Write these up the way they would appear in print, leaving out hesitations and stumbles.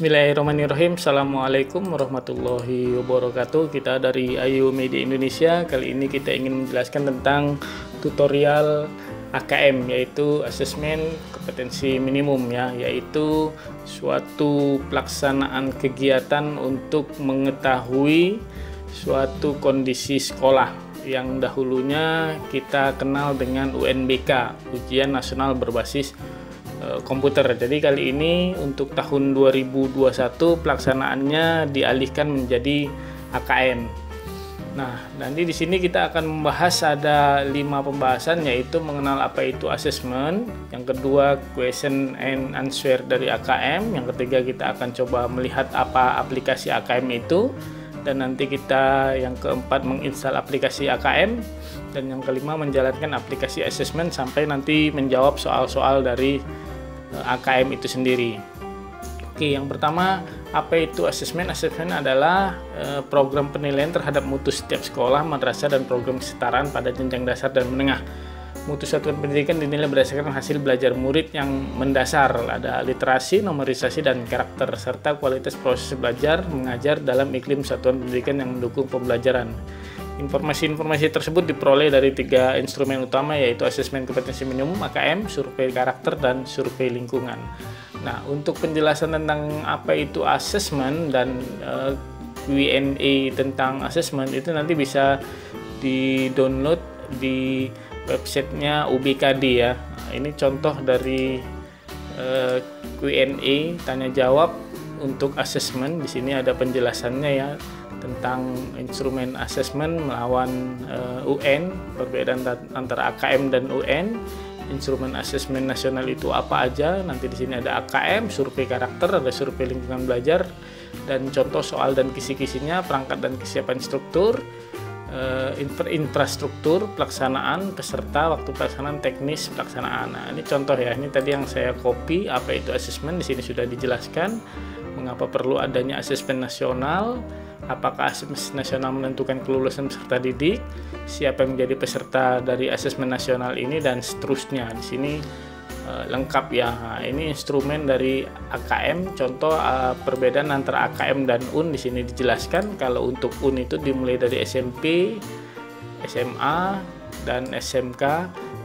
Bismillahirrahmanirrahim. Assalamualaikum warahmatullahi wabarakatuh. Kita dari Ayu Media Indonesia. Kali ini kita ingin menjelaskan tentang tutorial AKM, yaitu asesmen kompetensi minimum ya, yaitu suatu pelaksanaan kegiatan untuk mengetahui suatu kondisi sekolah yang dahulunya kita kenal dengan UNBK, Ujian Nasional Berbasis Komputer. Jadi kali ini untuk tahun 2021 pelaksanaannya dialihkan menjadi AKM. Nah, nanti di sini kita akan membahas ada 5 pembahasan, yaitu mengenal apa itu assessment, yang kedua question and answer dari AKM, yang ketiga kita akan coba melihat apa aplikasi AKM itu, dan nanti kita yang keempat menginstal aplikasi AKM, dan yang kelima menjalankan aplikasi assessment sampai nanti menjawab soal-soal dari AKM itu sendiri. Oke, yang pertama, apa itu asesmen? Asesmen adalah program penilaian terhadap mutu setiap sekolah, madrasah, dan program kesetaraan pada jenjang dasar dan menengah. Mutu satuan pendidikan dinilai berdasarkan hasil belajar murid yang mendasar, ada literasi, numerisasi, dan karakter, serta kualitas proses belajar mengajar dalam iklim satuan pendidikan yang mendukung pembelajaran. Informasi-informasi tersebut diperoleh dari 3 instrumen utama, yaitu asesmen kompetensi minimum AKM, survei karakter, dan survei lingkungan. Nah, untuk penjelasan tentang apa itu asesmen dan Q&A tentang asesmen itu nanti bisa di-download di websitenya UBKD ya. Nah, ini contoh dari Q&A tanya jawab untuk asesmen. Di sini ada penjelasannya ya, tentang instrumen asesmen melawan UN, perbedaan antara AKM dan UN, instrumen asesmen nasional itu apa aja. Nanti di sini ada AKM, survei karakter, ada survei lingkungan belajar, dan contoh soal dan kisi-kisinya, perangkat dan kesiapan struktur, infrastruktur pelaksanaan, peserta, waktu pelaksanaan, teknis pelaksanaan. Nah, ini contoh ya. Ini tadi yang saya copy apa itu asesmen. Di sini sudah dijelaskan mengapa perlu adanya asesmen nasional. Apakah asesmen nasional menentukan kelulusan peserta didik, siapa yang menjadi peserta dari asesmen nasional ini, dan seterusnya. Di sini lengkap ya. Nah, ini instrumen dari AKM. Contoh perbedaan antara AKM dan UN di sini dijelaskan. Kalau untuk UN itu dimulai dari SMP, SMA, dan SMK.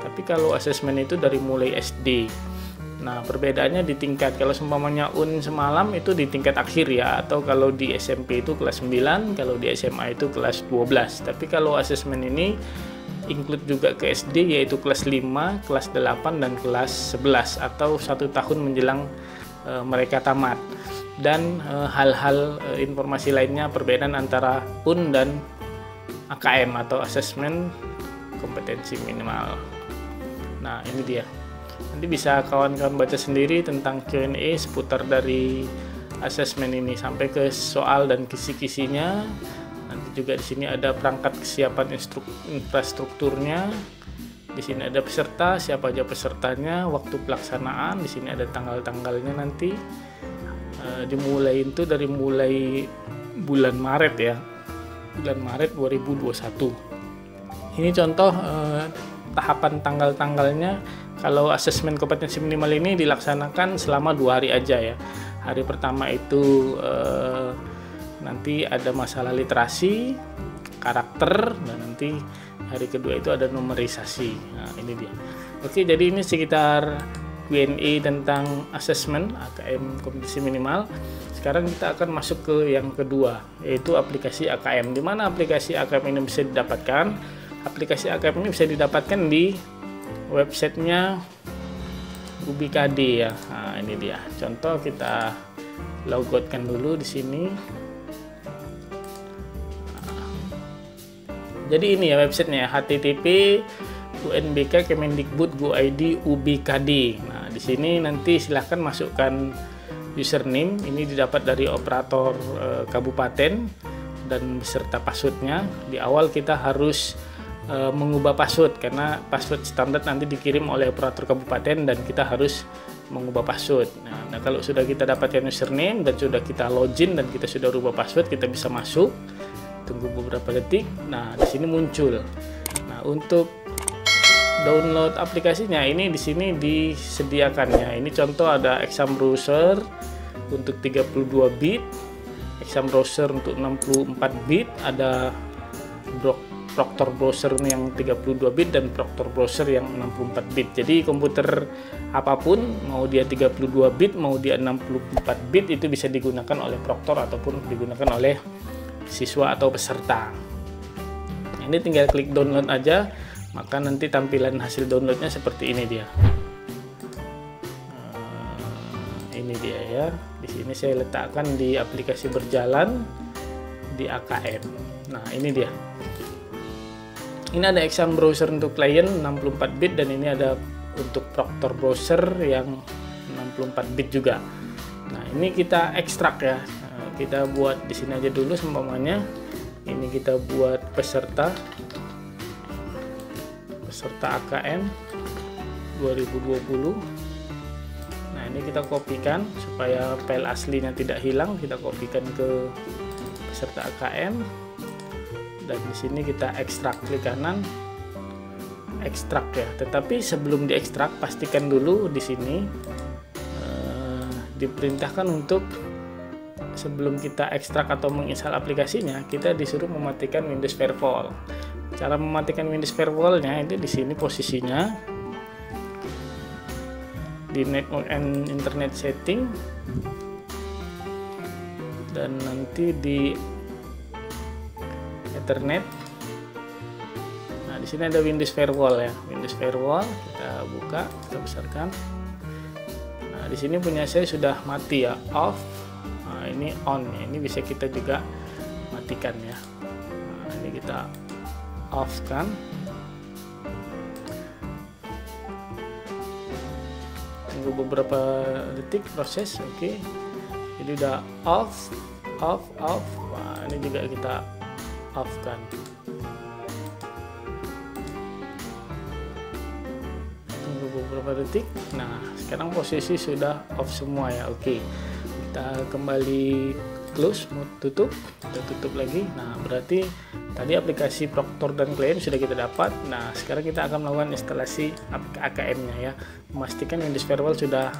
Tapi kalau asesmen itu dari mulai SD. Nah, perbedaannya di tingkat, kalau seumpamanya UN semalam itu di tingkat akhir ya, atau kalau di SMP itu kelas 9, kalau di SMA itu kelas 12. Tapi kalau asesmen ini include juga ke SD, yaitu kelas 5, kelas 8, dan kelas 11, atau 1 tahun menjelang mereka tamat. Dan hal-hal informasi lainnya, perbedaan antara UN dan AKM atau asesmen kompetensi minimal. Nah, ini dia. Nanti bisa kawan-kawan baca sendiri tentang Q&A seputar dari asesmen ini sampai ke soal dan kisi-kisinya. Nanti juga di sini ada perangkat kesiapan infrastrukturnya. Di sini ada peserta, siapa aja pesertanya, waktu pelaksanaan. Di sini ada tanggal-tanggalnya nanti. Dimulai itu dari mulai bulan Maret ya. Bulan Maret 2021. Ini contoh tahapan tanggal-tanggalnya. Kalau asesmen kompetensi minimal ini dilaksanakan selama 2 hari aja ya. Hari pertama itu nanti ada masalah literasi, karakter, dan nanti hari kedua itu ada numerisasi. Nah, ini dia. Oke, jadi ini sekitar Q&A tentang asesmen AKM kompetensi minimal. Sekarang kita akan masuk ke yang kedua, yaitu aplikasi AKM. Di mana aplikasi AKM ini bisa didapatkan? Aplikasi AKM ini bisa didapatkan di websitenya UBKD ya. Nah, ini dia. Contoh kita logoutkan dulu di sini. Jadi ini ya websitenya, http UNBK Kemendikbud.go.id UBKD. Nah, di sini nanti silahkan masukkan username. Ini didapat dari operator kabupaten dan beserta passwordnya. Di awal kita harus mengubah password karena password standar nanti dikirim oleh operator kabupaten dan kita harus mengubah password. Nah, kalau sudah kita dapatkan username dan sudah kita login dan kita sudah rubah password, kita bisa masuk. Tunggu beberapa detik. Nah, di sini muncul. Nah, untuk download aplikasinya ini di sini disediakannya. Ini contoh ada Exam Browser untuk 32 bit, Exam Browser untuk 64 bit, ada Proctor Browser yang 32 bit dan Proctor Browser yang 64 bit. Jadi komputer apapun, mau dia 32 bit, mau dia 64 bit, itu bisa digunakan oleh Proctor ataupun digunakan oleh siswa atau peserta. Ini tinggal klik download aja, maka nanti tampilan hasil downloadnya seperti ini dia. Ini dia ya. Di sini saya letakkan di aplikasi berjalan di AKM. Nah, ini dia. Ini ada Exam Browser untuk klien 64 bit dan ini ada untuk Proctor Browser yang 64 bit juga. Nah, ini kita ekstrak ya. Kita buat di sini aja dulu seumpamanya. Ini kita buat peserta AKM 2020. Nah, ini kita kopikan supaya file aslinya tidak hilang. Kita kopikan ke peserta AKM. Dan di sini kita ekstrak, klik kanan ekstrak ya. Tetapi sebelum diekstrak pastikan dulu di sini diperintahkan untuk sebelum kita ekstrak atau menginstal aplikasinya, kita disuruh mematikan Windows Firewall. Cara mematikan Windows Firewall-nya itu di sini posisinya di Network and Internet Setting dan nanti di Ethernet. Nah, di sini ada Windows Firewall ya. Windows Firewall kita buka, kita besarkan. Nah, di sini punya saya sudah mati ya, off. Nah, ini on ya. Ini bisa kita juga matikan ya. Nah, ini kita off kan. Tunggu beberapa detik proses. Oke. Jadi udah off. Nah, ini juga kita off kan. Tunggu beberapa detik. Nah, sekarang posisi sudah off semua ya. Oke. Kita kembali close, tutup. Kita tutup lagi. Nah, berarti tadi aplikasi Proctor dan klien sudah kita dapat. Nah, sekarang kita akan melakukan instalasi AKM-nya ya. Memastikan Windows Firewall sudah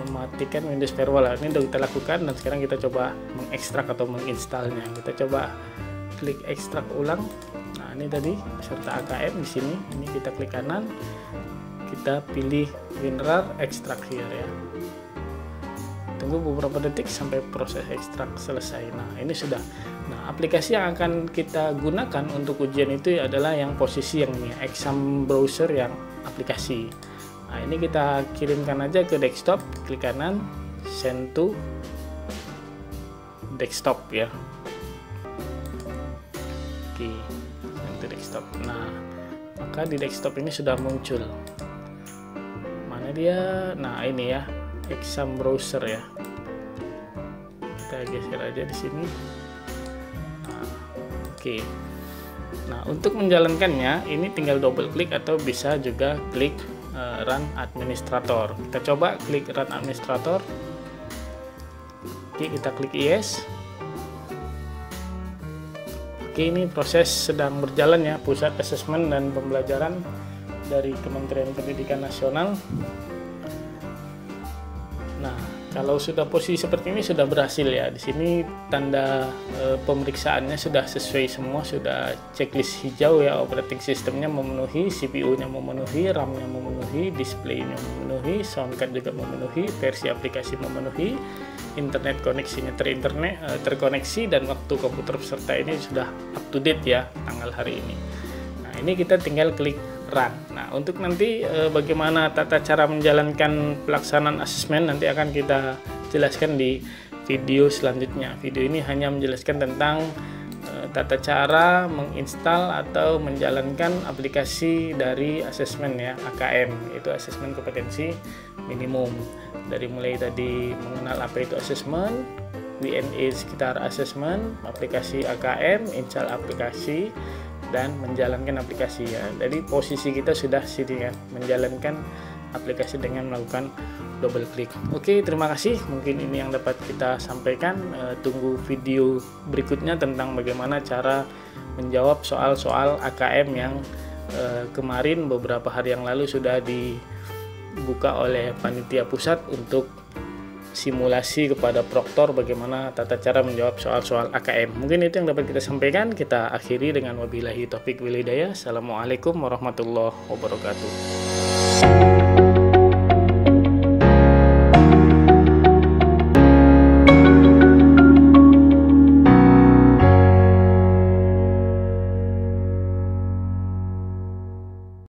mematikan Windows Firewall. Ini sudah kita lakukan dan sekarang kita coba mengekstrak atau menginstalnya. Kita coba klik ekstrak ulang. Nah, ini tadi peserta AKM di sini. Ini kita klik kanan. Kita pilih WinRAR extract here ya. Tunggu beberapa detik sampai proses ekstrak selesai. Nah, ini sudah. Nah, aplikasi yang akan kita gunakan untuk ujian itu adalah yang posisi yang ini, Exam Browser yang aplikasi. Nah, ini kita kirimkan aja ke desktop, klik kanan, send to desktop ya. Oke, send to desktop. Nah, maka di desktop ini sudah muncul. Mana dia? Nah, ini ya. Exam Browser ya. Kita geser aja di sini. Nah, oke. Nah, untuk menjalankannya ini tinggal double klik atau bisa juga klik Run Administrator. Kita coba klik Run Administrator. Oke, kita klik yes. Oke, ini proses sedang berjalan ya, Pusat Asesmen dan Pembelajaran dari Kementerian Pendidikan Nasional. Nah, kalau sudah posisi seperti ini sudah berhasil ya. Di sini tanda pemeriksaannya sudah sesuai semua, sudah checklist hijau ya, operating sistemnya memenuhi, CPU-nya memenuhi, RAM-nya memenuhi, display-nya memenuhi, sound card juga memenuhi, versi aplikasi memenuhi, internet koneksinya terkoneksi dan waktu komputer peserta ini sudah up to date ya tanggal hari ini. Nah, ini kita tinggal klik run. Nah, untuk nanti bagaimana tata cara menjalankan pelaksanaan asesmen nanti akan kita jelaskan di video selanjutnya. Video ini hanya menjelaskan tentang tata cara menginstal atau menjalankan aplikasi dari asesmen ya, AKM, yaitu asesmen kompetensi minimum. Dari mulai tadi mengenal apa itu asesmen, WNA sekitar asesmen, aplikasi AKM, install aplikasi, dan menjalankan aplikasi ya. Jadi posisi kita sudah sini ya, menjalankan aplikasi dengan melakukan double klik. Oke, terima kasih. Mungkin ini yang dapat kita sampaikan. Tunggu video berikutnya tentang bagaimana cara menjawab soal-soal AKM yang kemarin beberapa hari yang lalu sudah dibuka oleh panitia pusat untuk simulasi kepada proktor bagaimana tata cara menjawab soal-soal AKM. Mungkin itu yang dapat kita sampaikan. Kita akhiri dengan wabillahi taufik wal hidayah. Assalamualaikum warahmatullahi wabarakatuh.